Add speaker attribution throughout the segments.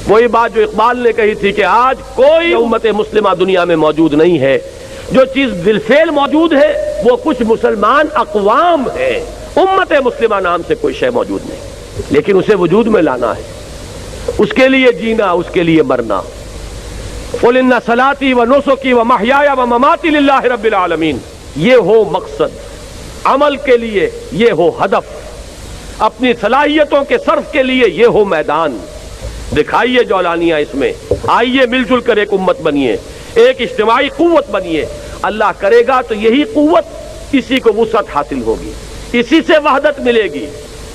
Speaker 1: وہی بات جو اقبال نے کہی تھی کہ آج کوئی امت مسلمہ دنیا میں موجود نہیں ہے، جو چیز بالفعل موجود ہے وہ کچھ مسلمان اقوام ہیں، امت مسلمہ نام سے کوئی شے موجود نہیں، لیکن اسے وجود میں لانا ہے، اس کے لیے جینا، اس کے لیے مرنا۔ قُلْ إِنَّ صَلَاتِي وَنُسُكِي وَمَحْيَايَ وَمَمَاتِي لِلَّهِ رَبِّ الْعَالَمِينَ، یہ ہو مقصد، عمل کے لیے یہ ہو ہدف، اپنی صلاحیتوں کے صرف کے لیے یہ ہو میدان۔ دکھائیے جولانیہ اس میں، آئیے مل جل کر ایک امت بنیے، ایک اجتماعی قوت بنیے۔ اللہ کرے گا تو یہی قوت، اسی کو وسعت حاصل ہوگی، اسی سے وحدت ملے گی،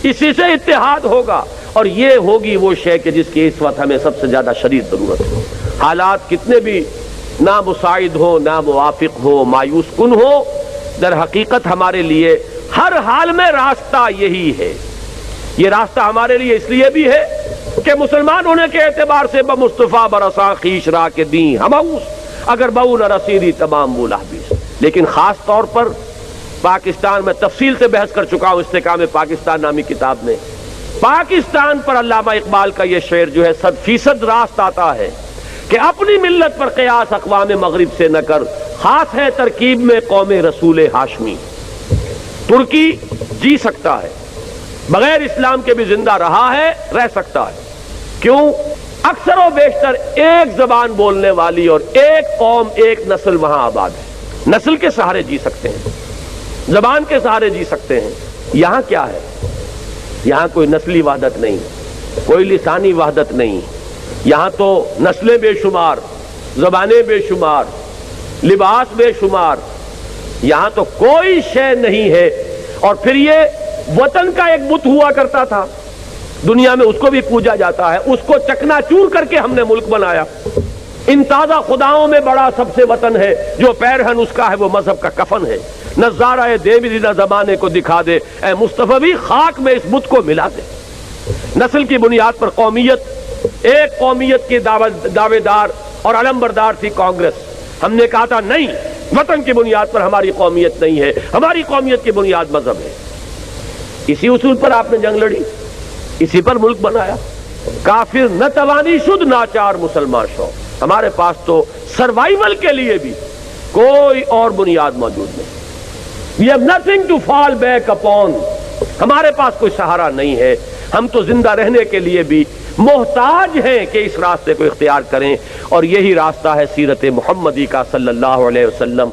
Speaker 1: اسی سے اتحاد ہوگا، اور یہ ہوگی وہ شے کہ جس کی اس وقت ہمیں سب سے زیادہ شدید ضرورت ہے۔ حالات کتنے بھی نامساعد ہو، ناموافق ہو، مایوس کن ہو، در حقیقت ہمارے لیے ہر حال میں راستہ یہی ہے۔ یہ راستہ ہمارے لیے اس لیے بھی ہے کہ مسلمان ہونے کے اعتبار سے بمصطفیٰ برساں خیش را کے دیں ہماؤس، اگر بہو نہ رسیدی تمام بولا بیس۔ لیکن خاص طور پر پاکستان میں تفصیل سے بحث کر چکا ہوں استحکام پاکستان نامی کتاب میں، پاکستان پر علامہ اقبال کا یہ شعر جو ہے 100% راست آتا ہے کہ اپنی ملت پر قیاس اقوام مغرب سے نہ کر، خاص ہے ترکیب میں قوم رسول ہاشمی۔ ترکی جی سکتا ہے، بغیر اسلام کے بھی زندہ رہا ہے، رہ سکتا ہے۔ کیوں؟ اکثر و بیشتر ایک زبان بولنے والی اور ایک قوم، ایک نسل وہاں آباد ہے، نسل کے سہارے جی سکتے ہیں، زبان کے سہارے جی سکتے ہیں۔ یہاں کیا ہے؟ یہاں کوئی نسلی وحدت نہیں، کوئی لسانی وحدت نہیں، یہاں تو نسلیں بے شمار، زبانیں بے شمار، لباس بے شمار، یہاں تو کوئی شے نہیں ہے۔ اور پھر یہ وطن کا ایک بت ہوا کرتا تھا، دنیا میں اس کو بھی پوجا جاتا ہے، اس کو چکنا چور کر کے ہم نے ملک بنایا۔ ان تازہ خداؤں میں بڑا سب سے وطن ہے، جو پیرہن اس کا ہے وہ مذہب کا کفن ہے۔ نظارہ دیوی نہ زمانے کو دکھا دے، اے مصطفی بھی خاک میں اس بت کو ملا دے۔ نسل کی بنیاد پر قومیت، ایک قومیت کی دعوے دار اور علم بردار تھی کانگریس۔ ہم نے کہا تھا نہیں، وطن کی بنیاد پر ہماری قومیت نہیں ہے، ہماری قومیت کی بنیاد مذہب ہے۔ اسی اصول پر آپ نے جنگ لڑی، اسی پر ملک بنایا۔ کافر نہ توانی شد ناچار مسلمان شو، ہمارے پاس تو سروائیول کے لیے بھی کوئی اور بنیاد موجود نہیں۔ We have nothing to fall back upon، ہمارے پاس کوئی سہارا نہیں ہے، ہم تو زندہ رہنے کے لیے بھی محتاج ہیں کہ اس راستے کو اختیار کریں، اور یہی راستہ ہے سیرت محمدی کا صلی اللہ علیہ وسلم۔